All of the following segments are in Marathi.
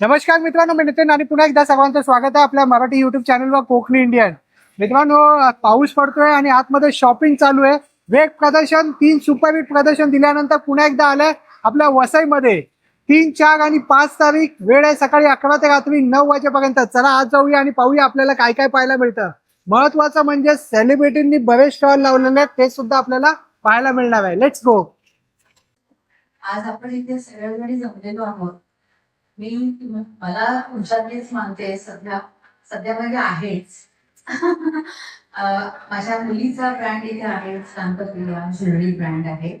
नमस्कार मित्रांनो, मी नितीन आणि पुन्हा एकदा सर्वांचं स्वागत आहे आपल्या मराठी युट्यूब चॅनलवर कोकणी इंडियन. मित्रांनो, पाऊस पडतोय आणि आतमध्ये शॉपिंग चालू आहे. वेग प्रदर्शन 3 सुपरहिट प्रदर्शन दिल्यानंतर पुन्हा एकदा आलंय आपल्या वसईमध्ये. 3, 4 आणि 5 तारीख. वेळ आहे सकाळी 11 ते रात्री 9 वाजेपर्यंत. चला आज जाऊया आणि पाहूया आपल्याला काय काय पाहायला मिळतं. महत्वाचं म्हणजे सेलिब्रिटींनी बरेच स्टॉल लावलेले आहेत, ते सुद्धा आपल्याला पाहायला मिळणार आहे. Let's go. आज आपण इथे सगळ्याजणी जमलेलो आहोत. मला तुमच्यातलीच मानते सध्या सध्या म्हणजे आहेच. माझ्या मुलीचा ब्रँड इथे आहे, शांतप्रिया ज्वेलरी ब्रँड आहे.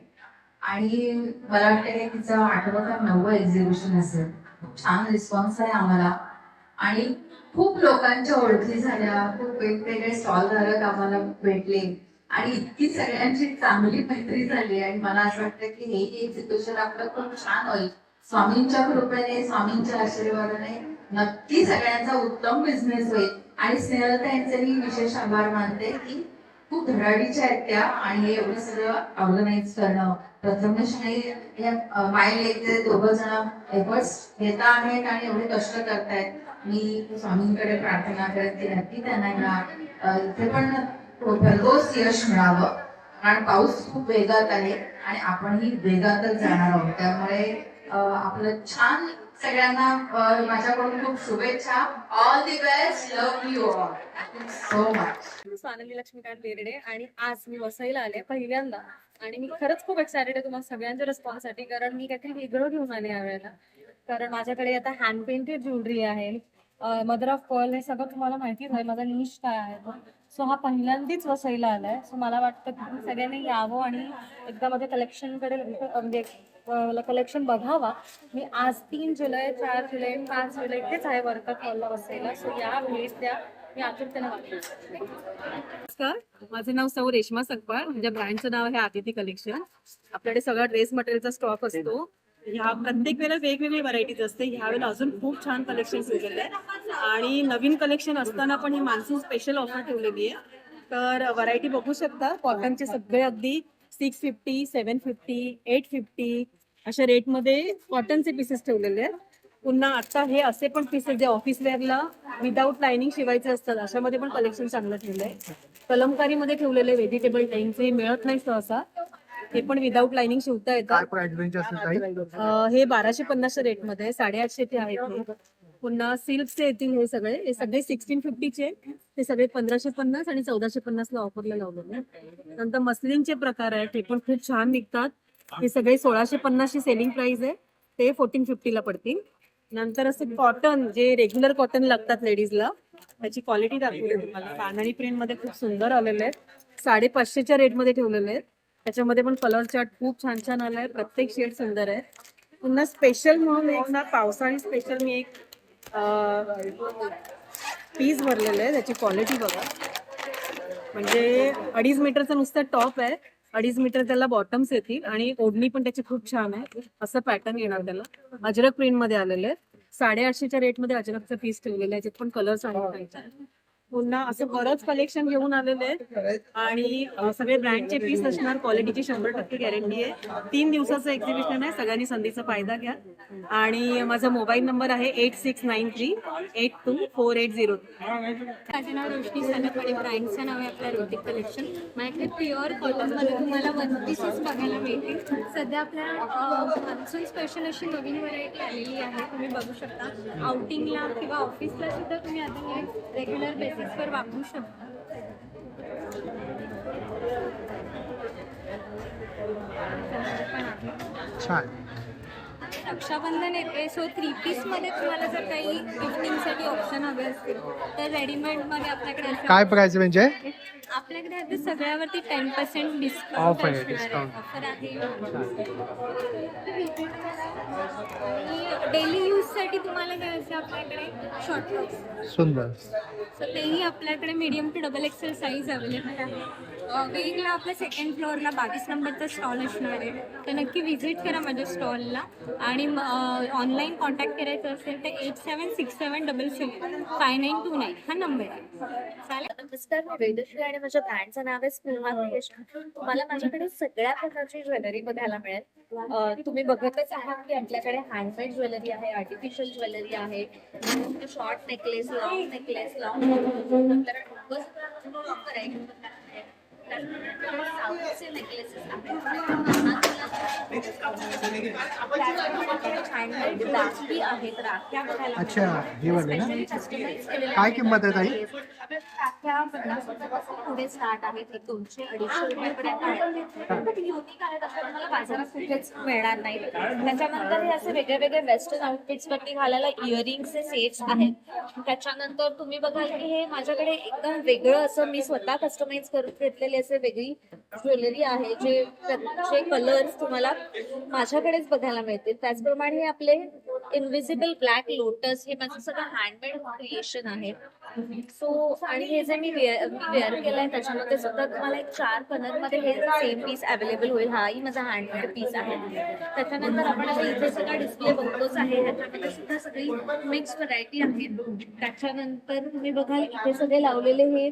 आणि मला वाटतं की तिचं 8वं का 9वं एक्झिबिशन असेल. खूप छान रिस्पॉन्स आहे आम्हाला आणि खूप लोकांच्या ओळखी झाल्या, खूप वेगवेगळे स्टॉल धारक आम्हाला भेटले आणि इतकी सगळ्यांची चांगली मैत्री झाली. आणि मला असं वाटतं की हे एक्झिबिशन आपलं खूप छान होईल. स्वामींच्या कृपेने, स्वामींच्या आशीर्वादाने नक्की सगळ्यांचा उत्तम बिझनेस होईल. आणि स्नेहलताईंचे मी विशेष आभार मानते की खूप धडाडीच्या आहेत त्या आणि हे एवढं सगळं ऑर्गनाईज करणं. प्रथमेश आणि मायलेकचे दोघं जण एफर्ट्स घेत आहेत आणि एवढे कष्ट करतायत. मी स्वामींकडे प्रार्थना करत की नक्की त्यांना इथे पण भरघोस यश मिळावं. कारण पाऊस खूप वेगात आहे आणि आपणही वेगातच जाणार आहोत. त्यामुळे आपलं छान सगळ्यांना माझ्याकडून खूप शुभेच्छा. All the best. Love you all. Thank you so much. Swanandi Laxmikant Berde आणि आज मी वसईला आले पहिल्यांदा आणि मी खरंच खूप एक्सायटेड आहे तुम्हाला सगळ्यांच्या रिस्पॉन्ससाठी, कारण मी काहीतरी वेगळं घेऊन आले यावेळेला. कारण माझ्याकडे आता हँड पेंटेड ज्वेलरी आहे, मदर ऑफ पर्ल, हे सगळं तुम्हाला माहितीच आहे माझा निश काय आहे. सो हा पहिल्यांदाच वसईला आलाय. सो मला वाटतं की तुम्ही सगळ्यांनी यावं आणि एकदा माझ्या कलेक्शनकडे म्हणजे कलेक्शन बघावा. मी आज 3 जुलै, 4 जुलै, 5 जुलै इथेच आहे वर्कआउट हॉलला वसईला. सो या भेट द्या, मी आतुरतेने वाटते. नमस्कार, माझं नाव सौ रेश्मा सकपाळ. माझ्या ब्रँडचं नाव आहे आदिती कलेक्शन. आपल्याकडे सगळा ड्रेस मटेरियलचा स्टॉक असतो. ह्या प्रत्येक वेळेला वेगवेगळी व्हरायटीज असते. ह्यावेळेला अजून खूप छान कलेक्शन ठेवलेलं आहे आणि नवीन कलेक्शन असताना पण ही मान्सून स्पेशल ऑफर ठेवलेली आहे. तर व्हरायटी बघू शकता. कॉटनचे सगळे अगदी 650, 750, 850 अशा रेटमध्ये कॉटनचे पीसेस ठेवलेले आहेत. पुन्हा आता हे असे पण पीसेस जे ऑफिस वेअरला विदाऊट लाइनिंग शिवायचे असतात, अशामध्ये पण कलेक्शन चांगलं ठेवलंय. कलमकारीमध्ये ठेवलेले व्हेजिटेबल टाईमचे मिळत नाही सहसा, हे पण विदाऊट लाइनिंग शिवता येतात. हे 1250च्या रेटमध्ये, 850 चे आहेत. पुन्हा सिल्कचे येतील हे सगळे 1650चे, ते सगळे 1550 आणि 1450ला ऑफरला लावलेले. नंतर मस्लिनचे प्रकार आहेत, ते पण खूप छान निघतात. हे सगळे 1650 ची सेलिंग प्राइस आहे, ते 1450ला पडतील. नंतर असे कॉटन जे रेग्युलर कॉटन लागतात लेडीजला, त्याची क्वालिटी दाखवली तुम्हाला. कानाडी प्रिंट मध्ये खूप सुंदर आलेले आहेत. 550च्या रेटमध्ये ठेवलेले आहेत. त्याच्यामध्ये पण कलर चार्ट खूप छान छान आलाय, प्रत्येक शेड सुंदर आहे. पुन्हा स्पेशल म्हणून एक ना पावसाळी स्पेशल मी एक पीस भरलेलं आहे. त्याची क्वालिटी बघा, म्हणजे 2.5 मीटरचा नुसतं टॉप आहे, 2.5 मीटर त्याला बॉटम्स येतील आणि ओढणी पण त्याची खूप छान आहे. असं पॅटर्न येणार त्याला. अजरक प्रिंट मध्ये आलेले आहे. 850च्या रेटमध्ये अजरकचा पीस ठेवलेला आहे, त्याच्यात पण कलर्स आहेत. पुन्हा असं बरंच कलेक्शन घेऊन आलेले आहेत आणि सगळे ब्रँडचे पीस असणार. क्वालिटीची 100% गॅरंटी आहे. 3 दिवसाचं एक्झिबिशन आहे, सगळ्यांनी संधीचा फायदा घ्या. आणि माझा मोबाईल नंबर आहे 8693824802. माझे नाव रोशनी सनप आणि ब्रँडचं नाव आहे आपल्या रोटिक कलेक्शन. माझ्याकडे प्युअर कॉटनमध्ये तुम्हाला 1 पीसेस बघायला मिळतील. सध्या आपल्या मान्सून स्पेशल अशी नवीन व्हरायटी आलेली आहे, तुम्ही बघू शकता. आउटिंगला किंवा ऑफिसला सुद्धा तुम्ही आता रेग्युलर बेसिसवर वापरू शकता. छान. रक्षाबंधन येते, सो 3 पीसमध्ये तुम्हाला जर काही गिफ्टिंगसाठी ऑप्शन हवे असतील तर रेडीमेडमध्ये आपल्याकडे काय प्राइस म्हणजे? आपल्याकडे आता सगळ्यावरती 10% डिस्काउंट ऑफ आहे, असणार आहे. डिस्काउंट. ऑफर आहे. डेली यूजसाठी तुम्हाला घ्यायचं आपल्याकडे शॉर्ट टॉप्स, सुंदर. सो तेही आपल्याकडे medium to double XL size available आहे. वेगळा आपल्या 2nd फ्लोअरला 22 नंबरचा स्टॉल असणार आहे, तर नक्की व्हिजिट करा माझ्या स्टॉलला. आणि ऑनलाईन कॉन्टॅक्ट करायचं असेल तर 8767775929 हा नंबर आहे. चालेल. नमस्कार, मी वेदश्री आणि माझ्या ब्रँडचं नाव आहे स्पूर्मा क्रिएशन. तुम्हाला माझ्याकडे सगळ्या प्रकारची ज्वेलरी बघायला मिळेल. तुम्ही बघतच आहात की आपल्याकडे हँडमेड ज्वेलरी आहे, आर्टिफिशियल ज्वेलरी आहे, short necklace, long necklace, long आपल्याकडे variety आहे. त्याचबरोबर साऊथचे नेकलेसेस हँडमेड राखी आहेत, राख्या बघायला अच्छा, हे वाले ना? Specially customize केलेल्या काय किंमत आहे ताई? राख्या 50 रुपयापासून पुढे स्टार्ट आहेत, एक 200-250 रुपयापर्यंत आहेत. खूप युनिक आहेत, असं तुम्हाला बाजारात कुठेच मिळणार नाही. त्याच्यानंतर हे असे वेगळे वेगळे वेस्टर्न आउटफिट्स वरती घालायला इयरिंगचे सेट्स आहेत. त्याच्यानंतर तुम्ही बघाल की हे माझ्याकडे एकदम वेगळं असं मी स्वतः कस्टमाइज करून घेतलेले असे वेगळी ज्वेलरी आहे, जे कलर्स तुम्हाला माझ्याकडेच बघायला मिळतील. त्याचप्रमाणे हे आपले इनविजिबल ब्लॅक लोटस, हे माझं सगळं हँडमेड क्रिएशन आहे. सो आणि हे जे मी वेअर केलंय त्याच्यामध्ये सुद्धा तुम्हाला एक 4 कलर मध्ये हे सेम पीस अवेलेबल होईल. हाही माझा हँडमेड पीस आहे. त्याच्यानंतर आपण आता इथे सगळा डिस्प्ले बघतोच आहे, ह्याच्यामध्ये सुद्धा सगळी मिक्स व्हरायटी आहे. त्याच्यानंतर तुम्ही बघाल इथे सगळे लावलेले हे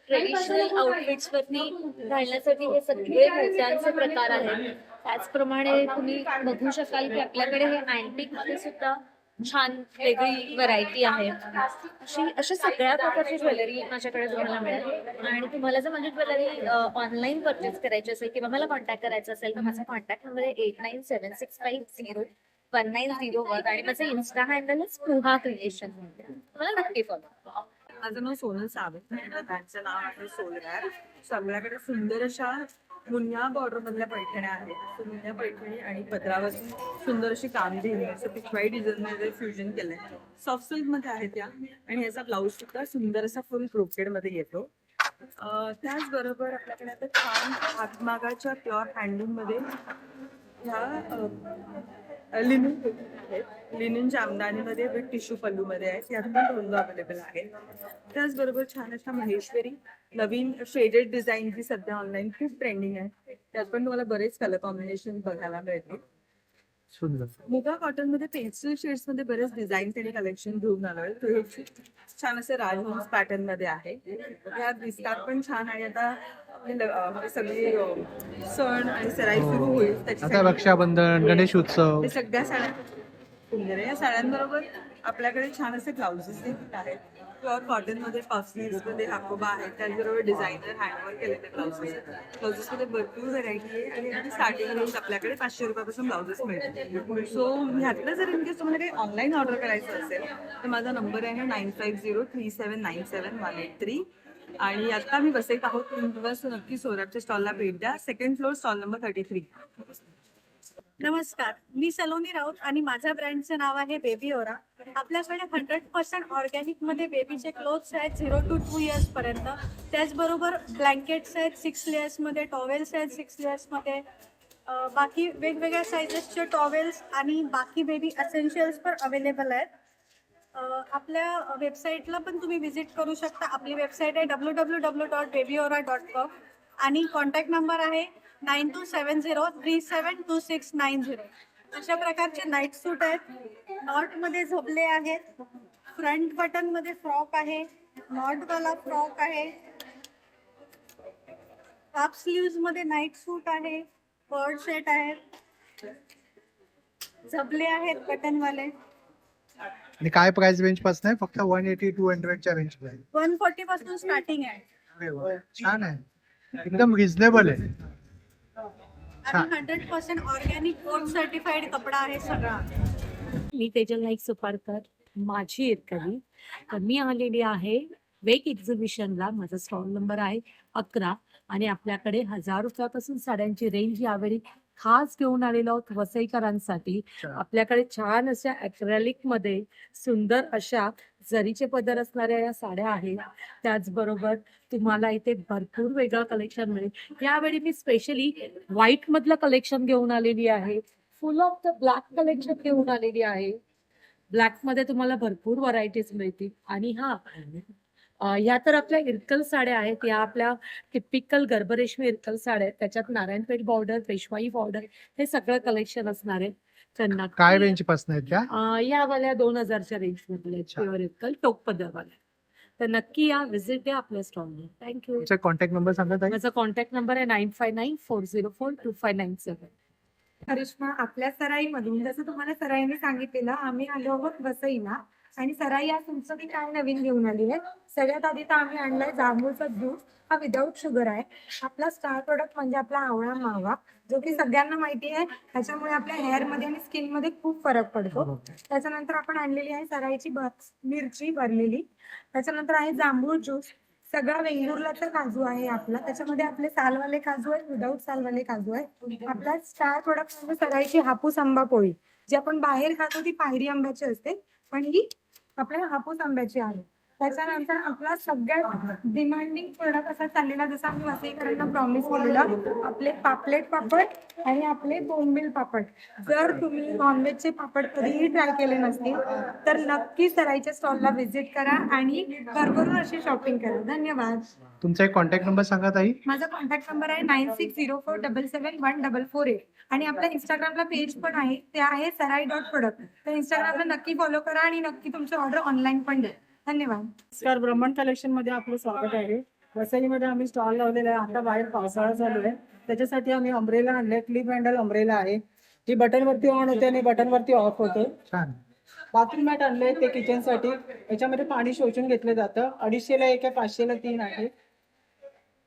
ट्रेडिशनल आउटफिट्स वरती घालण्यासाठी हे सगळे मोत्यांचे प्रकार आहेत. त्याचप्रमाणे तुम्ही बघू शकाल की आपल्याकडे हे अँटिक मध्ये सुद्धा छान वेगळी व्हरायटी आहे. अशा सगळ्या प्रकारची ज्वेलरी माझ्याकडे तुम्हाला मिळेल. आणि तुम्हाला जर माझी ज्वेलरी ऑनलाईन परचेस करायची असेल किंवा मला कॉन्टॅक्ट करायचा असेल तर माझा कॉन्टॅक्ट नंबर आहे 8976501901 आणि माझं इन्स्टा हँडल आहे स्पूर्मा क्रिएशन. तुम्हाला नक्की फॉलो. माझं नाव सोनल सावंत आहे. ब्रँडचं नाव आहे सोलरॅर. आपल्याकडे सुंदर अशा मुनिया बॉर्डर मधल्या पैठण्या आहेत. मुनिया पैठणी आणि पदरावरती सुंदर अशी कामधेनी असं पिशवाई डिझाईन मध्ये फ्युजन केलंय. सॉफ्ट सिल्क मध्ये आहे त्या, आणि याचा ब्लाऊज सुद्धा सुंदर असा फुल ब्रोकेड मध्ये येतो. त्याचबरोबर आपल्याकडे आता छान हातमागाच्या प्युअर हँडलूम मध्ये ह्या लिनिन आहेत. लिनिन जामदानीमध्ये विथ टिश्यू पल्लू मध्ये आहेत. यात पण रंग अवेलेबल आहेत. त्याचबरोबर छान अशा महेश्वरी नवीन शेडेड डिझाईन जी सध्या ऑनलाईन खूप ट्रेंडिंग आहे, त्यात पण तुम्हाला बरेच कलर कॉम्बिनेशन बघायला मिळतील. सुंदर. मुगा कॉटन मध्ये पेस्टल शेड्स मध्ये बरेच डिझाईन आणि कलेक्शन घेऊन आलोय. तो हे छान असे राजहंस पॅटर्न मध्ये आहे. ह्या दिसतात पण छान. आणि आता आपले सगळे सण आणि सराई सुरू होईल आता त्याच्यासाठी रक्षाबंधन, गणेश उत्सव. हे सगळ्या साड्या सुंदर आहे. या साड्यांबरोबर आपल्याकडे छान असे ब्लाउजेस देखील आहेत. प्युअर कॉटन मध्ये पफस्लीव्स मध्ये हाकोबा आहेत. त्याचबरोबर डिझायनर हँडवर्क केलेले ब्लाउजेस मध्ये भरपूर व्हरायटी आहे. आणि अगदी स्टार्टिंग रेंज आपल्याकडे 500 रुपयापासून ब्लाउजेस मिळतात. सो ह्यातलं जर इनकेस तुम्हाला काही ऑनलाईन ऑर्डर करायचं असेल तर माझा नंबर आहे 9503797183. आणि आता मी बसेत आहोत. तुम्ही दिवस नक्की सोराबच्या स्टॉलला भेट द्या. 2nd floor, stall number 33. नमस्कार, मी सलोनी राऊत आणि माझ्या ब्रँडचं नाव आहे बेबी ओरा. आपल्याकडे 100% ऑर्गॅनिक मध्ये बेबीचे क्लोथ्स आहेत 0 to 2 इयर्स पर्यंत. त्याचबरोबर ब्लँकेट्स आहेत 6 लेयर्स मध्ये, टॉवेल्स आहेत 6 लेयर्स मध्ये, बाकी वेगवेगळ्या साईजेसचे टॉवेल्स आणि बाकी बेबी असेन्शियल्स पण अवेलेबल आहेत. आपल्या वेबसाईटला पण तुम्ही व्हिजिट करू शकता. आपली वेबसाईट आहे www.babyora.com आणि कॉन्टॅक्ट नंबर आहे 9270372690. अशा प्रकारचे नाईट सूट आहेत. नॉट मध्ये झोपले आहेत. फ्रंट बटन मध्ये फ्रॉक आहे. नॉटवाला फ्रॉक आहे. हाफ स्लीव्स मध्ये नाईट सूट आहे. बर्ड सेट आहेत. झबले आहेत बटनवाले. आणि काय प्राइस रेंज पासून आहे? फक्त 180 200 च्या रेंज मध्ये. 140 पासून स्टार्टिंग आहे. अरे वा, छान आहे. एकदम रिझनेबल आहे. आणि 100% ऑर्गॅनिक फूड सर्टिफाईड कपडा आहे सगळा. मी तेजल नाईक सुपारकर, माझी इरकली. तर मी आलेली आहे वेक एक्झिबिशनला. माझा स्टॉल नंबर आहे 11 आणि आपल्याकडे 1000 रुपयापासून साड्यांची रेंज यावेळी खास घेऊन आलेलो आहोत वसईकरांसाठी. आपल्याकडे छान अशा ॲक्रेलिक मध्ये सुंदर अशा जरीचे पदर असणाऱ्या या साड्या आहेत. त्याचबरोबर तुम्हाला इथे भरपूर वेगळं कलेक्शन मिळेल. यावेळी मी स्पेशली व्हाईट मधलं कलेक्शन घेऊन आलेली आहे. फुल ऑफ द ब्लॅक कलेक्शन घेऊन आलेली आहे. ब्लॅक मध्ये तुम्हाला भरपूर व्हरायटीज मिळतील. आणि ह्या तर आपल्या इरकल साड्या आहेत. या आपल्या टिपिकल गर्भरेशमी इरकल साड्या आहेत. त्याच्यात नारायणपेठ बॉर्डर, पेशवाई बॉर्डर हे सगळं कलेक्शन असणार आहे. त्यांना काय रेंज पासून आहेत त्या? या वाल्या 2000च्या रेंज मधल्या अच्छा. प्युअर इरकल टोक पदरवाल्या. तर नक्की या, व्हिजिट द्या आपल्या स्टॉलला. थँक्यू. तुमचा कॉन्टॅक्ट नंबर सांगा ताई. माझा कॉन्टॅक्ट नंबर आहे 9594042597. करिश्मा, आपल्या सराईमधून जसं तुम्हाला सराईने सांगितलेलं, आम्ही आलो आहोत वसईला आणि सराई आज तुमचं काय नवीन घेऊन आली आहे. सगळ्यात आधी तर आम्ही आणलाय जांभूळचा ज्यूस. हा विदाऊट शुगर आहे. आपला स्टार प्रोडक्ट म्हणजे आपला आवळा मावा, जो की सगळ्यांना माहिती आहे. ह्याच्यामुळे आपल्या हेअरमध्ये आणि स्किनमध्ये खूप फरक पडतो. त्याच्यानंतर आपण आणलेली आहे सराईची मिरची भरलेली. त्याच्यानंतर आहे जांभूळ ज्यूस. सगळा वेंगुर्लाचा काजू आहे आपला. त्याच्यामध्ये आपले सालवाले काजू आहेत, विदाऊट सालवाले काजू आहे. आपला स्टार प्रोडक्ट म्हणजे सराईची हापूस आंबा पोळी, जी आपण बाहेर खातो ती पायरी आंब्याची असते, पण ही आपल्या हापूस आंब्याची आहे. त्याच्यानंतर आपला सगळ्यात डिमांडिंग प्रोडक्ट असा चाललेला, जसं आम्ही वसईकरांना प्रॉमिस केलेलं, आपले पापलेट पापड आणि आपले बोंबील पापड. जर तुम्ही नॉनव्हेजचे पापड कधीही ट्राय केले नसतील तर नक्की सराईच्या स्टॉलला व्हिजिट करा आणि भरभरून अशी शॉपिंग करा. धन्यवाद. तुमचा एक कॉन्टॅक्ट नंबर सांगा ताई. माझा कॉन्टॅक्ट नंबर आहे 9604771444 आणि आपल्या इंस्टाग्रामला पेज पण आहे, ते आहे सराई.प्रोडक्ट. तर इंस्टाग्रामला नक्की फॉलो करा आणि नक्की तुमची ऑर्डर ऑनलाईन पण द्या. धन्यवाद. नमस्कार, ब्रह्मांड कलेक्शन मध्ये आपलं स्वागत आहे. वसईमध्ये आम्ही स्टॉल लावलेला आहे. आता बाहेर पावसाळा चालू आहे, त्याच्यासाठी आम्ही अम्ब्रेला आणले. क्लिप हँडल अम्ब्रेला आहे, जी बटनवरती ऑन होते आणि बटनवरती ऑफ होते. छान. बाथरूम मॅट आणले ते किचनसाठी. याच्यामध्ये पाणी शोषून घेतलं जातं. 250ला 1 आहे, 500ला 3 आहे.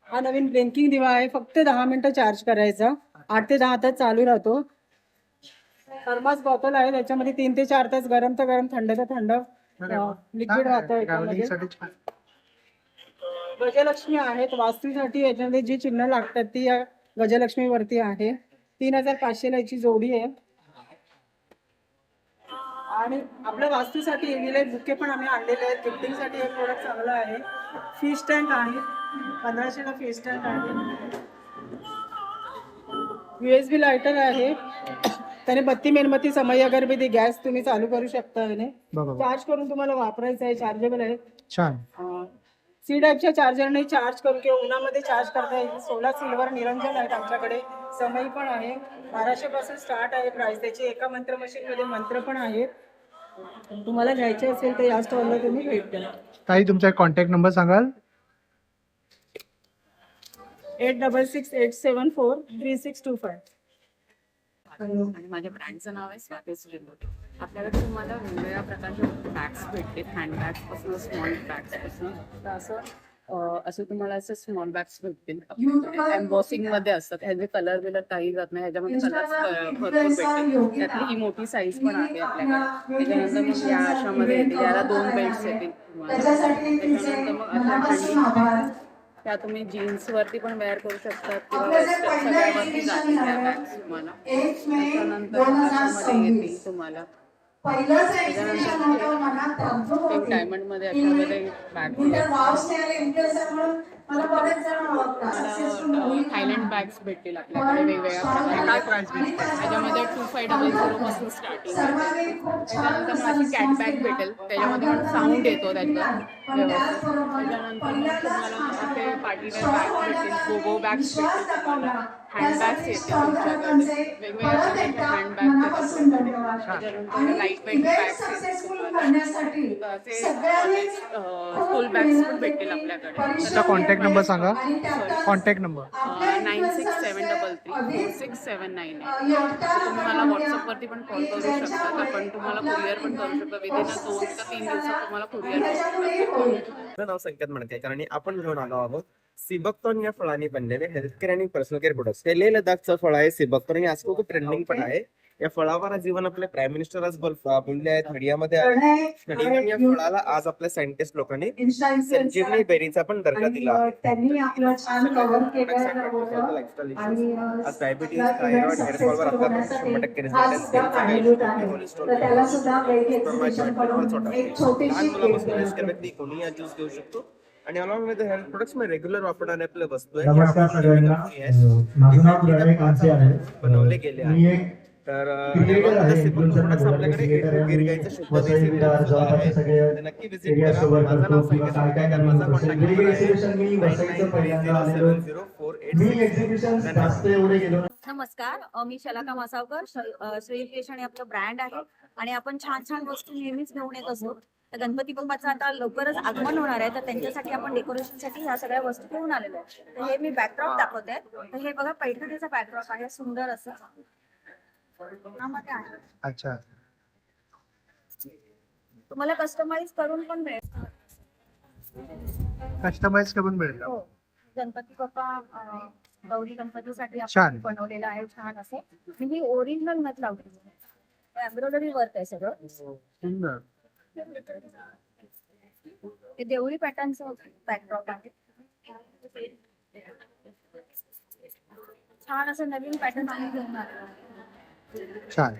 हा नवीन ब्लिंकिंग दिवा आहे, फक्त 10 मिनिटं चार्ज करायचा, 8 ते 10 तास चालू राहतो. थर्मास बॉटल आहे, त्याच्यामध्ये 3 ते 4 तास गरम तर गरम, थंड तर थंड लिक्विड राहतं याच्यामध्ये. Travelling साठी छान. गजलक्ष्मी आहेत वास्तूसाठी. याच्यामध्ये जी चिन्ह लागतात ती या गजलक्ष्मीवरती आहे. 3500ला याची जोडी आहे. आणि आपल्या वास्तूसाठी गेले बुके पण आम्ही आणलेले आहेत. गिफ्टिंगसाठी हे प्रोडक्ट चांगलं आहे. फिश टँक आहे, 1500ला फिश टँक आहे. USB लायटर आहे, त्याने बत्ती मेणबत्ती समय अगरबत्ती गॅस तुम्ही चालू करू शकता. बरोबर. चार्ज करून तुम्हाला वापरायचं आहे, चार्जेबल आहे. छान. सी टाईपच्या चार्जरने चार्ज करून किंवा उन्हामध्ये चार्ज करता येईल. 16 सिल्वर निरंजन आहेत आमच्याकडे. समय पण आहे. 1200 पासून स्टार्ट आहे प्राइस त्याची. एका मंत्र मशीन मध्ये मंत्र पण आहेत. तुम्हाला घ्यायचे असेल तर या स्टॉलला तुम्ही भेट द्या. ताई तुमचा कॉन्टॅक्ट नंबर सांगाल. 8668743625. आणि माझ्या ब्रँडचं नाव आहे स्वाती सुरेंद्र. आपल्याकडे तुम्हाला वेगवेगळ्या प्रकारचे बॅग्स भेटतील, हँडबॅग्स पासून स्मॉल बॅग्स पासून. तर असं तुम्हाला असे स्मॉल बॅग्स भेटतील. एम्बॉसिंग मध्ये असतात, ह्याचे कलर बिलर काही जात नाही, ह्याच्यामध्ये कलर भरपूर भेटतील. त्यातली ही मोठी साईज पण आहे आपल्याकडे. त्याच्यानंतर मग या अशामध्ये येतील, याला 2 बेल्ट्स येतील तुम्हाला. त्याच्यानंतर मग आता त्या तुम्ही जीन्स वरती पण वेअर करू शकतात किंवा वेस्टर्न सगळ्यावरती जातील त्या बॅग्स तुम्हाला. त्याच्यानंतर अशामध्ये येतील तुम्हाला. त्याच्यानंतर डायमंड मध्ये अशामध्ये बॅग थायलंड बॅग्स भेटतील आपल्याकडे वेगवेगळ्या प्रकारचे. त्याच्यामध्ये 2500 पासून स्टार्टिंग. त्याच्यानंतर मग अशी कॅट बॅग भेटेल, त्याच्यामध्ये पण साऊंड येतो त्याचा व्यवस्थित. त्याच्यानंतर मग तुम्हाला असे पार्टीवेअर बॅग्स भेटतील, गोगो बॅग्स भेटतील तुम्हाला. हँडबॅग्स येतील तुमच्याकडे, वेगवेगळ्या प्रकारच्या हँडबॅग्स येतात. त्याच्यानंतर लाईट वेट बॅग्स येतील तुम्हाला. स्कूल बॅग्स पण भेटतील आपल्याकडे. तुमचा कॉन्टॅक्ट नंबर सांगा. Contact number 9673336798. तुम्ही मला व्हॉट्सअपवरती पण कॉल करू शकता. आपण तुम्हाला कुरिअर पण करू शकतो. विदिन 2 ते 3 दिवसात तुम्हाला कुरिअर करू शकतो. माझं नाव संकेत मणकेकर आणि आपण घेऊन आलो आहोत सिबकतोन या फळाने बनलेले हेल्थकेअर आणि पर्सनल केअर प्रोडक्ट्स. हे लेह लडाखचं फळ आहे सिबकतोन आणि आज खूप ट्रेंडिंग पण आहे. या फळावर जीवन आपले प्राईम मिनिस्टर आज बोलले आहेत. हडियामध्ये या फळाला आज आपल्या सायंटिस्ट लोकांनी संजीवनी बेरीचा पण दर्जा दिला आहे. आज डायबिटीज, थायरॉइड, हेअरफॉलवर आपला 100% रिझल्ट व्यक्ती कोणी हा ज्यूस घेऊ शकतो. आणि अलॉंग विथ हेल्थ प्रोडक्ट्स मध्ये रेग्युलर वापरणारे आपल्या वस्तू नमस्कार सगळ्यांना. माझं नाव विनायक कांचे आहे. बनवले गेले मी आहेत. एक तर क्रिएटर आहे, आपल्याकडे क्रिएटर आहे. गिरगाईचं शुद्ध वसई देशी विरार जवळपासचे सगळे नक्की विजिट एरिया करा. कव्हर माझं करतो नाव किंवा काय काय संकेत. नवीन माझा प्रोसेस कॉन्टॅक्ट वेगळी नंबर एक्झिबिशन मी वसईचं पहिल्यांदा आलेलो. मी 99707048. एक्झिबिशन जास्त एवढे गेलो. नमस्कार, मी शलाका मासावकर. श्री क्रिएशन हे आपलं ब्रँड आहे आणि आपण छान छान वस्तू नेहमीच घेऊन येत असतो. तर गणपती बाप्पाचं आता लवकरच आगमन होणार आहे, तर त्यांच्यासाठी आपण डेकोरेशनसाठी ह्या सगळ्या वस्तू घेऊन आलेलो आहे. तर हे मी बॅकड्रॉप दाखवते. तर हे बघा पैठणीचा बॅकड्रॉप आहे, सुंदर असं यामध्ये आहे. अच्छा. तुम्हाला कस्टमाइज करून पण मिळेल. कस्टमाइज करून मिळेल. हो, गणपती बाप्पा गौरी गणपतीसाठी छान. आपण बनवलेलं आहे छान असं. मी ही ओरिजिनल नथ लावली, एम्ब्रॉयडरी वर्क आहे सगळं. सुंदर. हे देवळी पॅटर्नचं बॅकड्रॉप आहे. छान असं नवीन पॅटर्न आम्ही घेऊन आलो. छान.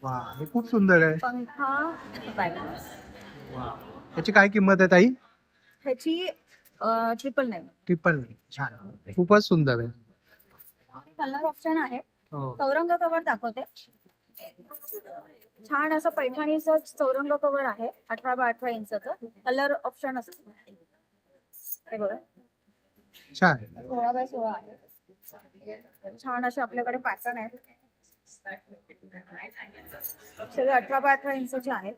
वा, हे खूप सुंदर आहे. पंखा बॅकड्रॉप. वा, याची काय किंमत आहे ताई? ह्याची 999. ट्रिपल. छान, खूपच सुंदर आहे. कलर ऑप्शन आहे. हो. चौरंग कवर दाखवते. छान असं पैठणीचं चौरंग कवर आहे, 18x18 इंचचं. कलर ऑप्शन असतं. हे बघा, छान. 16x16 आहे. छान असे आपल्याकडे पॅटर्न आहेत. सगळे 18x18 इंचचे आहेत.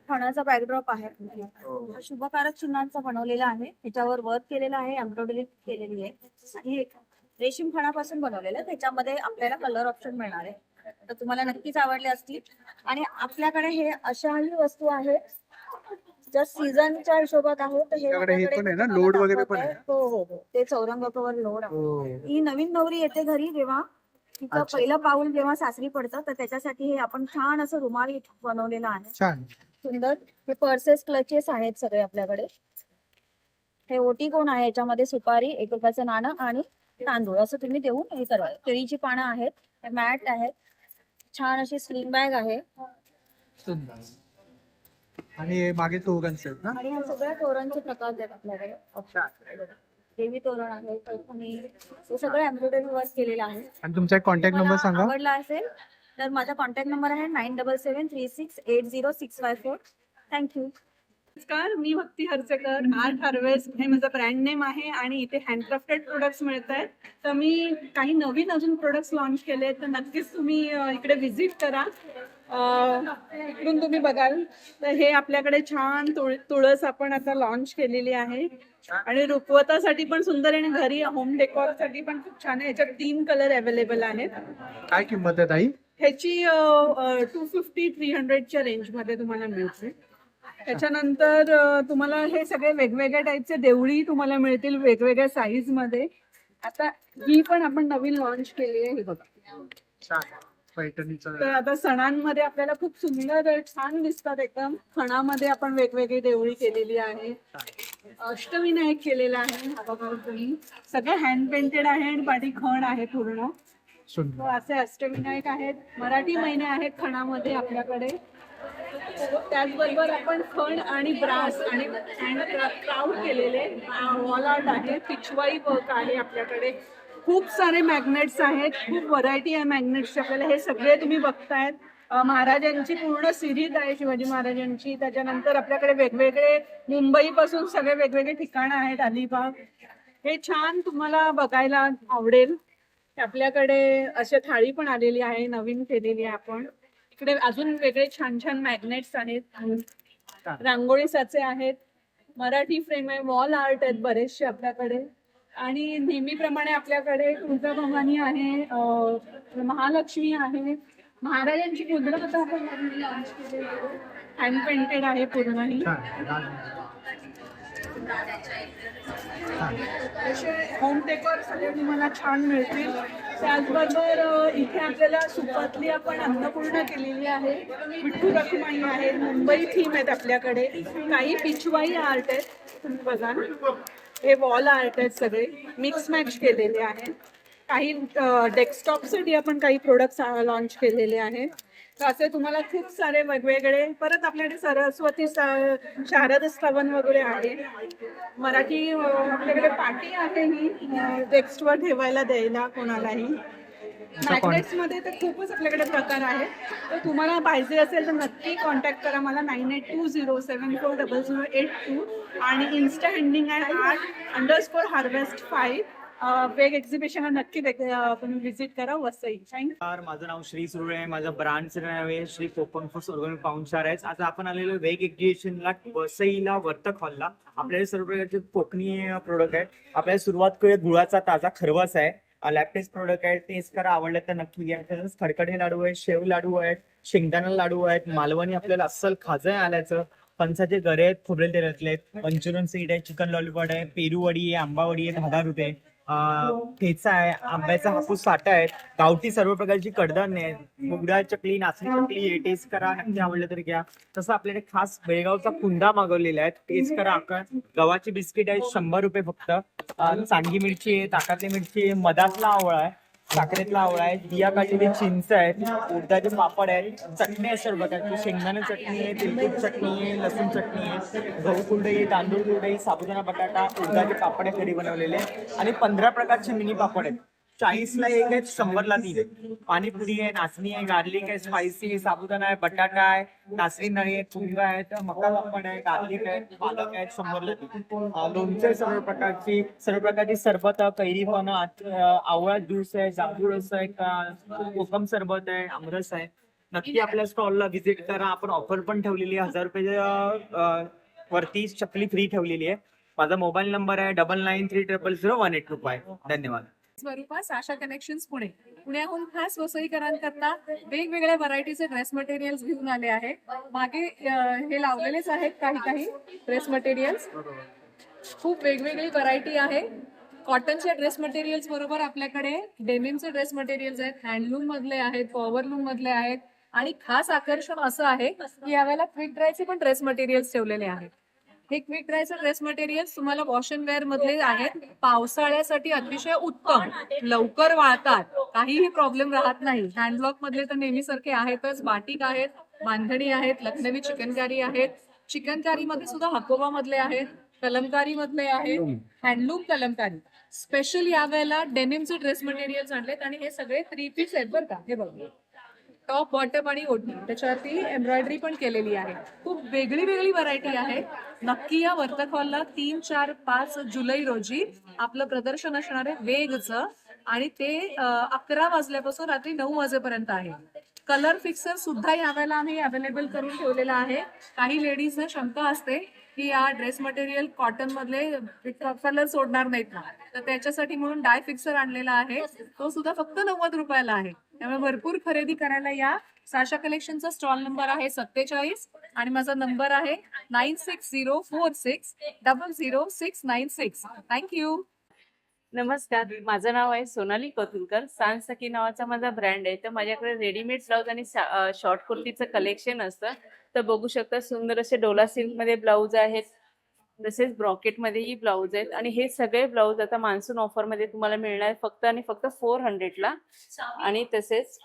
खणाचा बॅकड्रॉप आहे. शुभकारक चिन्हांचा बनवलेला आहे. त्याच्यावर वर्क केलेला आहे, एम्ब्रॉयडरी केलेली आहे आणि रेशीम खणापासून बनवलेलं आहे. त्याच्यामध्ये आपल्याला कलर ऑप्शन मिळणार आहे. तर तुम्हाला नक्कीच आवडले असतील. आणि आपल्याकडे हे अशाही वस्तू आहेत ज्या सीझनच्या हिशोबात आहे. तर हे आपल्याकडे हे पण आहे ना, आपल्याकडे लोड वगैरे पण आहे. हो हो हो, ते चौरंगावर लोड आहे. हो. ही नवीन नवरी येते घरी जेव्हा, तिचं अच्छा. पहिलं पाऊल जेव्हा सासरी पडतं, तर त्याच्यासाठी हे आपण छान असं रुमाल बनवलेलं आहे. छान. सुंदर. हे पर्सेस क्लचेस आहेत सगळे आपल्याकडे. हे ओटी कोण आहे, याच्यामध्ये सुपारी, 1 रुपयाचं नाणं आणि तांदूळ असं तुम्ही देऊन हे करा. केळीची पानं आहेत. हे मॅट आहेत. छान अशी स्लिंग बॅग आहे. सुंदर. आणि हे मागे तोरणचे आहेत ना? आणि ह्या सगळ्या तोरणचे प्रकार आहेत आपल्याकडे. देवी तोरण आहे आणि हे सगळं एम्ब्रॉयडरी वर्क केलेलं आहे. आणि तुमचा कॉन्टॅक्ट नंबर तुम्हाला सांगा. आवडला असेल तर माझा कॉन्टॅक्ट नंबर आहे 9773680654. थँक्यू. नमस्कार, मी भक्ती हर्चेकर. आर्ट हार्वेस्ट हे माझं ब्रँड नेम आहे आणि इथे हँडक्राफ्टेड प्रोडक्ट्स मिळत आहेत. तर मी काही नवीन अजून प्रोडक्ट्स लॉन्च केले, तर नक्कीच तुम्ही इकडे व्हिजिट करा. इकडून तुम्ही बघाल तर हे आपल्याकडे छान तुळस आपण आता लॉन्च केलेली आहे आणि रुखवतासाठी पण सुंदर आहे आणि घरी होम डेकोरसाठी पण खूप छान आहे. ह्याच्यात 3 कलर अवेलेबल आहेत. काय किंमत आहे ताई? ह्याची 250-300च्या रेंजमध्ये तुम्हाला मिळते. त्याच्यानंतर तुम्हाला हे सगळे वेगवेगळ्या टाईपचे देवळी तुम्हाला मिळतील वेगवेगळ्या साईज मध्ये. आता ही पण आपण नवीन लॉन्च केली आहे, हे बघा. छान. पैठणीचं. तर आता सणांमध्ये आपल्याला खूप सुंदर छान दिसतात एकदम. खणामध्ये आपण वेगवेगळी देवळी केलेली आहे. अष्टविनायक केलेला आहे. हा बघा तुम्ही, सगळे हँड पेंटेड आहे आणि पाठी खण आहे पूर्ण. सुंदर. असे अष्टविनायक आहेत. मराठी महिने आहेत खणामध्ये आपल्याकडे. त्याचबरोबर आपण खण आणि ब्रास आणि क्राउड केलेले वॉल आर्ट आहे. पिछवाई वर्क आहे आपल्याकडे. खूप सारे मॅग्नेट्स आहेत. खूप व्हरायटी आहे मॅग्नेट्सची आपल्याला. हे सगळे तुम्ही बघतायत. महाराजांची पूर्ण सिरीज आहे शिवाजी महाराजांची. त्याच्यानंतर आपल्याकडे वेगवेगळे मुंबईपासून सगळे वेगवेगळे ठिकाणं आहेत. अलिबाग. हे छान तुम्हाला बघायला आवडेल. आपल्याकडे अशा थाळी पण आलेली आहे, नवीन केलेली आहे आपण. इकडे अजून वेगळे छान छान मॅग्नेट्स आहेत. रांगोळी साचे आहेत. मराठी फ्रेम आहे. वॉल आर्ट आहेत बरेचसे आपल्याकडे. आणि नेहमीप्रमाणे आपल्याकडे तुळजाभवानी आहे, महालक्ष्मी आहे. महाराजांची मुद्रा आता आपण नवीन लॉन्च केलेली आहे. हँड पेंटेड आहे पूर्ण ही. असे होम डेकोर सगळे तुम्हाला छान मिळतील. त्याचबरोबर इथे आपल्याला सुपातली आपण अन्नपूर्णा केलेली आहे. विठ्ठल रखुमाई आहे. मुंबई थीम आहेत आपल्याकडे. काही पिछवाई आर्ट आहेत तुम्ही बघा. हे वॉल आर्ट आहेत सगळे मिक्स मॅच केलेले आहेत. काही डेस्कटॉपसाठी आपण काही प्रोडक्ट्स लॉन्च केलेले आहेत. तर असे तुम्हाला खूप सारे वेगवेगळे. परत आपल्याकडे सरस्वती शारद स्तवन वगैरे आहे. मराठी आपल्याकडे पाटी आहे ही डेस्कवर ठेवायला द्यायला कोणालाही. मॅग्नेट्स मध्ये तर खूपच आपल्याकडे प्रकार आहेत. तर तुम्हाला पाहिजे असेल तर नक्की कॉन्टॅक्ट करा मला 9820740082 आणि इन्स्टा हँडिंग आहे @_harvest5. वेग एक्झिबिशनला नक्की तुम्ही व्हिजिट करा वसई. थँक्यू. नमस्कार, माझं नाव श्री सुर्वे आहे. माझं ब्रँडचं नाव आहे श्री कोकण फूड्स ऑर्गॅनिक पाहुणचार आहे. आज आपण आलेलो वेग एक्झिबिशनला वसईला वर्तक हॉलला. आपल्याला सर्व प्रकारचे कोकणी प्रोडक्ट आहेत. आपल्याला सुरुवात करूया गुळाचा ताजा खरवस आहे. लॅपटेस्ट प्रोडक्ट आहे, टेस्ट करा, आवडलं तर नक्की घ्या. त्यानंतर खडखडे लाडू आहेत, शेव लाडू आहेत, शेंगदाणा लाडू आहेत, मालवणी आपल्याला अस्सल खाजं आहे आल्याचं, फणसाचे गरे आहेत, खोबरेल तेलातले आहेत, मंचुरियन सीड आहे, चिकन लॉलीपॉप आहे, पेरू वडी आहे, आंबा वडी आहे 10 रुपये, ठेचा आहे, आंब्याचा हापूस साठा आहे, गावठी सर्व प्रकारची कडधान्य आहेत, मुगडाळ चकली, नाचणी चकली आहे. टेस्ट करा, नक्की आवडलं तर घ्या. तसं आपल्याकडे खास बेळगावचा कुंदा मागवलेला आहे, टेस्ट करा. गव्हाची बिस्किट आहे 100 रुपये फक्त. सांडगी मिरची आहे, ताकातली मिरची आहे, मधातला आवळा आहे, साखरेतला आवळा आहे, बिया काढलेली चिंच आहे, उडदाचे पापड आहेत, चटणी आहे सर्व प्रकारची, शेंगदाणे चटणी आहे, तिलकुट चटणी आहे, लसूण चटणी आहे, गहू कुरडई, तांदूळ कुरडई, साबुदाणा बटाटा, उडदाचे पापड आहे घरी बनवलेले आणि 15 प्रकारचे मिनी पापड आहेत. 40ला एक आहे, 100ला 3 आहे. पाणीपुरी आहे, नाचणी आहे, गार्लिक आहे, स्पायसी आहे, साबुदाणा आहे, बटाटा आहे, नाचणी नळी आहे, पुंगा आहे, मका पापड आहे, गार्लिक आहे, पालक आहे, 100ला 3. लोणचे सर्व प्रकारची सरबत, कैरी पण, आवळा ज्यूस आहे, जांभूळ रस आहे, कोकम सरबत आहे, आमरस आहे. नक्की आपल्या स्टॉलला व्हिजिट करा. आपण ऑफर पण ठेवलेली आहे, 1000 रुपयाच्या वरती चकली फ्री ठेवलेली आहे. माझा मोबाईल नंबर आहे 9930000182. धन्यवाद. स्वरूपा साशा कनेक्शन्स पुणे. पुण्याहून खास वसईकरांकरता वेगवेगळ्या व्हरायटीचे ड्रेस मटेरियल्स घेऊन आले आहे. मागे हे लावलेलेच आहेत काही ड्रेस मटेरियल्स. खूप वेगवेगळी व्हरायटी आहे. कॉटनच्या ड्रेस मटेरियल्स बरोबर आपल्याकडे डेनिमचे ड्रेस मटेरियल्स आहेत, हँडलूम मधले आहेत, पॉवरलूम मधले आहेत आणि खास आकर्षण असं आहे की यावेळेला क्विक ड्रायचे पण ड्रेस मटेरियल्स ठेवलेले आहेत. हे क्विक ड्रायचे ड्रेस मटेरियल्स तुम्हाला वॉश अँड वेअर मधले आहेत. पावसाळ्यासाठी अतिशय उत्तम, लवकर वाळतात, काहीही प्रॉब्लेम राहत नाही. हँडब्लॉक मधले तर नेहमीसारखे आहेतच. बाटिक आहेत, बांधणी आहेत, लखनवी चिकनकारी आहेत. चिकनकारी मध्ये सुद्धा हकोबा मधले आहेत, कलमकारी मधले आहेत, हँडलूम कलमकारी. स्पेशल यावेळेला डेनिमचे ड्रेस मटेरियल्स आणलेत आणि हे सगळे 3 पीस आहेत बरं का. हे बघा, टॉप बॉटम आणि ओढणी, त्याच्यावरती एम्ब्रॉयडरी पण केलेली आहे. खूप वेगळी व्हरायटी आहे. नक्की या वर्तक हॉलला 3, 4, 5 जुलै रोजी आपलं प्रदर्शन असणार आहे वेगचं आणि ते 11 वाजल्यापासून रात्री 9 वाजेपर्यंत आहे. कलर फिक्सर सुद्धा यावेळेला आम्ही अवेलेबल करून ठेवलेला आहे. काही लेडीजना शंका असते की या ड्रेस मटेरियल कॉटन मधले कलर सोडणार नाहीत ना, तर त्याच्यासाठी म्हणून डाय फिक्सर आणलेला आहे. तो सुद्धा फक्त 90 रुपयाला आहे. त्यामुळे भरपूर खरेदी करायला या. साशा कलेक्शनचा स्टॉल नंबर आहे 47 आणि माझा नंबर आहे 9604600696. थँक्यू. नमस्कार, माझं नाव आहे सोनाली कोथुलकर. सांसकी नावाचा माझा ब्रँड आहे. तर माझ्याकडे रेडीमेड ब्लाऊज आणि शॉर्ट कुर्तीचं कलेक्शन असतं. तर बघू शकता सुंदर असे डोला सिल्क मध्ये ब्लाऊज आहेत, तसेच ब्रॉकेट मध्येही ब्लाऊज आहेत आणि हे सगळे ब्लाऊज आता मान्सून ऑफर मध्ये तुम्हाला मिळणार फक्त आणि फक्त 400ला. आणि तसेच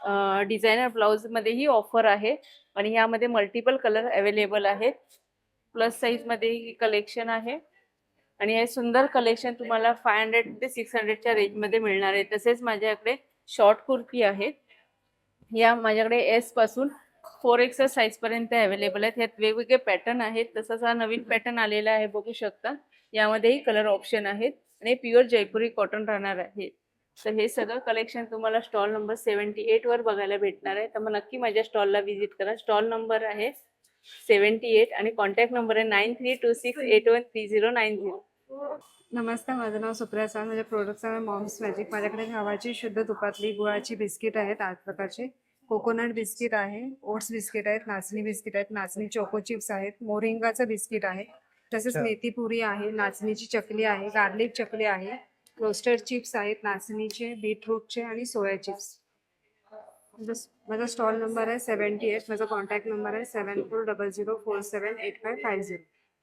डिझायनर ब्लाऊज मध्येही ऑफर आहे आणि यामध्ये मल्टिपल कलर अवेलेबल आहेत. प्लस साईज मध्ये कलेक्शन आहे आणि हे सुंदर कलेक्शन तुम्हाला 500 ते 600च्या रेंजमध्ये मिळणार आहे. तसेच माझ्याकडे शॉर्ट कुर्ती आहेत. या माझ्याकडे S पासून 4XL साईज पर्यंत अवेलेबल आहेत. यात वेगवेगळे पॅटर्न आहेत. तसंच हा नवीन पॅटर्न आलेला आहे, बघू शकता. यामध्येही कलर ऑप्शन आहेत आणि प्युअर जयपुरी कॉटन राहणार आहे. तर हे सगळं कलेक्शन तुम्हाला स्टॉल नंबर 78 वर बघायला भेटणार आहे. तर मग नक्की माझ्या स्टॉलला व्हिजिट करा. स्टॉल नंबर आहे 78 आणि कॉन्टॅक्ट नंबर आहे 9326813090. नमस्कार, माझं नाव सुप्रिया साळ. माझ्या प्रोडक्टचं नाव मॉम्स मॅजिक. माझ्याकडे गव्हाची शुद्ध तुपातली गुळाची बिस्किट आहेत 8 प्रकारचे. कोकोनट बिस्किट आहे, ओट्स बिस्किट आहेत, नाचणी बिस्किट आहेत, नाचणी चोको चिप्स आहेत, मोरिंगाचं बिस्किट आहे, तसेच मेथी पुरी आहे, नाचणीची चकली आहे, गार्लिक चकली आहे, रोस्टेड चिप्स आहेत, नाचणीचे, बीटरूटचे आणि सोया चिप्स. माझा स्टॉल नंबर आहे 78. माझा कॉन्टॅक्ट नंबर आहे 7400478550.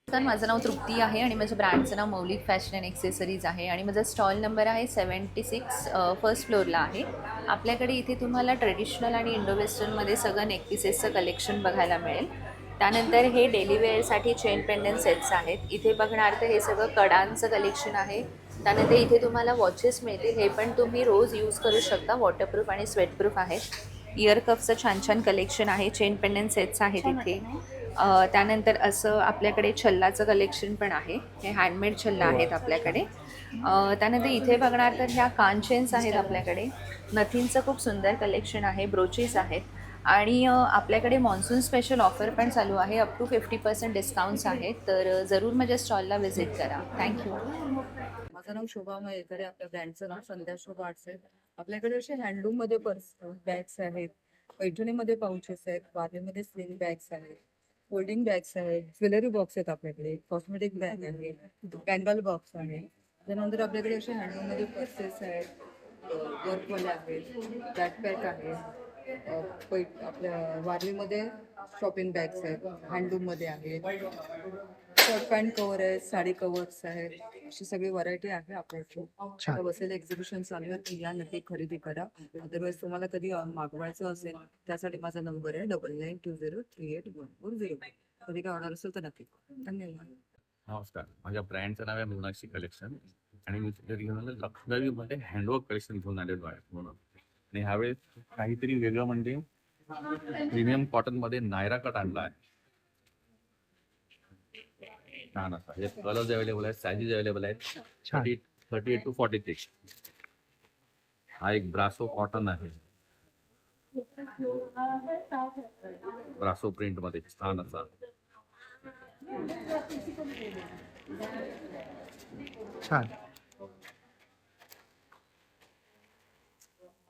तर माझं नाव तृप्ती आहे आणि माझ्या ब्रँडचं नाव मौलिक फॅशन अँड एक्सेसरीज आहे आणि माझा स्टॉल नंबर आहे 76 फर्स्ट फ्लोअरला आहे. आपल्याकडे इथे तुम्हाला ट्रेडिशनल आणि इंडो वेस्टर्नमध्ये सगळं नेक पीसेसचं कलेक्शन बघायला मिळेल. त्यानंतर हे डेली वेअरसाठी चेन पेंडंट सेट्स आहेत. इथे बघणार तर हे सगळं कडांचं कलेक्शन आहे. त्यानंतर इथे तुम्हाला वॉचेस मिळतील, हे पण तुम्ही रोज यूज करू शकता, वॉटरप्रूफ आणि स्वेटप्रूफ आहेत. इयर कपचं छान छान कलेक्शन आहे. चेन पेंडंट सेट्स आहेत इथे. त्यानंतर असं आपल्याकडे छल्लाचं कलेक्शन पण आहे. हे हँडमेड छल्ला आहेत आपल्याकडे. त्यानंतर इथे बघणार तर ह्या कान चेन्स आहेत आपल्याकडे. नथिंगचं खूप सुंदर कलेक्शन आहे, ब्रोचेस आहेत आणि आपल्याकडे मॉन्सून स्पेशल ऑफर पण चालू आहे. अप टू 50% डिस्काउंट्स आहेत. तर जरूर माझ्या स्टॉलला व्हिजिट करा. थँक्यू. माझं नाव शोभा मयेकर आहे. आपल्या ब्रँडचं नाव संध्या शोभा आर्ट्स आहे. आपल्याकडे असे हँडलूममध्ये पर्स बॅग्स आहेत, पैठणीमध्ये पाउचेस आहेत, वारेमध्ये स्लिंग बॅग्स आहेत, फोल्डिंग बॅग्स आहेत, ज्वेलरी बॉक्स आहेत आपल्याकडे, कॉस्मेटिक बॅग आहे, कॅन्डल बॉक्स आहे. त्यानंतर आपल्याकडे असे हँडलूममध्ये पर्सेस आहेत, वर्कवाले आहेत, बॅकपॅक आहे, आपल्या वारलीमध्ये शॉपिंग बॅग्स आहेत, हँडलूममध्ये आहेत, शर्ट पॅन्ट कव्हर आहेत, साडी कव्हर्स आहेत, अशी सगळी व्हरायटी आहे आपल्याकडे. आता बसेल एक्झिबिशन चालू आहे, तर या नक्की खरेदी करा. अदरवाईज तुम्हाला कधी मागवायचं असेल त्यासाठी माझा नंबर आहे 9920381440. कधी काय ऑर्डर असेल तर नक्की करा. धन्यवाद. नमस्कार, माझ्या ब्रँडचं नाव आहे मोनाक्षी कलेक्शन आणि मी तिथे घेऊन आलो लखनवीमध्ये हँडवर्क कलेक्शन घेऊन आलेलो आहे म्हणून. आणि ह्यावेळेस काहीतरी वेगळं म्हणजे प्रीमियम कॉटनमध्ये नायरा कट आणला आहे. छान असा हे कलर्स अवेलेबल आहेत, सायझेस अवेलेबल आहेत, 38 to 46. हा एक ब्रासो कॉटन आहे, ब्रासो प्रिंट मध्ये छान असा. छान.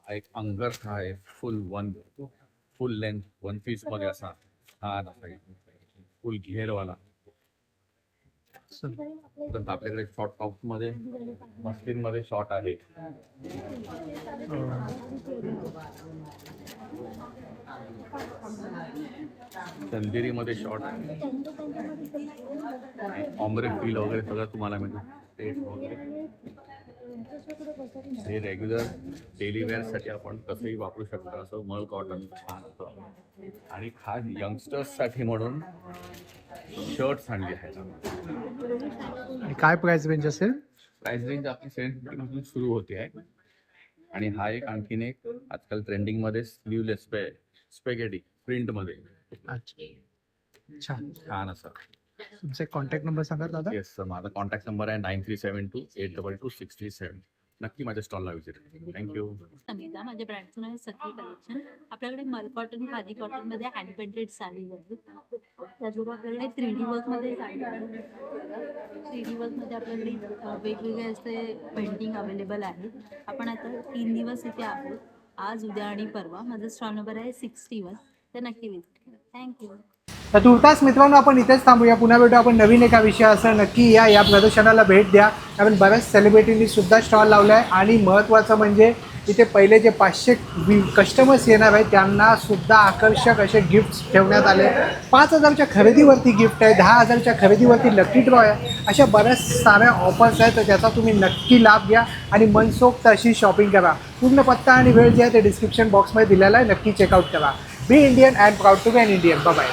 हा एक अंगरखा आहे, फुल लेंथ 1 पीस मध्ये असा छान असा फुल घेरवाला. आपल्याकडे शॉर्ट टॉप मध्ये मस्लिन मध्ये शॉर्ट आहे. चंदेरी मध्ये शॉर्ट आहे, ऑम्ब्रे फील वगैरे सगळं तुम्हाला मिळेल. हे रेग्युलर डेली वेअर साठी आपण कसंही वापरू शकतो असं मल कॉटन छान होतं. आणि खास यंगस्टर्स साठी म्हणून शर्ट्स आणले आहेत. काय प्राइस रेंज असेल? प्राइस रेंज आपली 750 पासून सुरू होते आहे. आणि हा एक आणखीन एक आजकाल ट्रेंडिंग मध्ये स्लीवलेस स्पेगेटी प्रिंट मध्ये. छान. छान असं. तुमचे कॉन्टॅक्ट नंबर सांगा दादा. येस सर, माझा कॉन्टॅक्ट नंबर आहे 9372822637. नक्की माझ्या स्टॉलला व्हिजिट. थँक्यू. समिता, माझ्या ब्रँडचं नाव आहे सखी कलेक्शन. आपल्याकडे मल कॉटन, खादी कॉटन मध्ये हँड पेंटेड साडी आहे. त्याचबरोबर आपल्याकडे 3D वर्क मध्ये साडी आहे. 3D वर्क मध्ये आपल्याकडे वेगवेगळे असे पेंटिंग अवेलेबल आहे. आपण आता 3 दिवस इथे आहोत, आज, उद्या आणि परवा. माझा स्टॉल नंबर आहे 61. तर नक्की विजिट करा. थँक्यू. तर तुर्तास मित्रांनो, आपण इथेच थांबूया. पुन्हा भेटू आपण नवीन एका विषयासह. नक्की या प्रदर्शनाला भेट द्या. कारण बऱ्याच सेलिब्रिटींनी सुद्धा स्टॉल लावला आहे. आणि महत्त्वाचं म्हणजे इथे पहिले जे 500 कस्टमर्स येणार आहेत त्यांना सुद्धा आकर्षक असे गिफ्ट्स ठेवण्यात आले. 5000च्या खरेदीवरती गिफ्ट आहे, 10,000च्या खरेदीवरती लकी ड्रॉ आहे. अशा बऱ्याच साऱ्या ऑफर्स आहेत, तर त्याचा तुम्ही नक्की लाभ घ्या आणि मनसोक्त अशी शॉपिंग करा. पूर्ण पत्ता आणि वेळ जे आहे ते डिस्क्रिप्शन बॉक्समध्ये दिलेला आहे, नक्की चेकआउट करा. Be Indian and proud to be an Indian. Bye.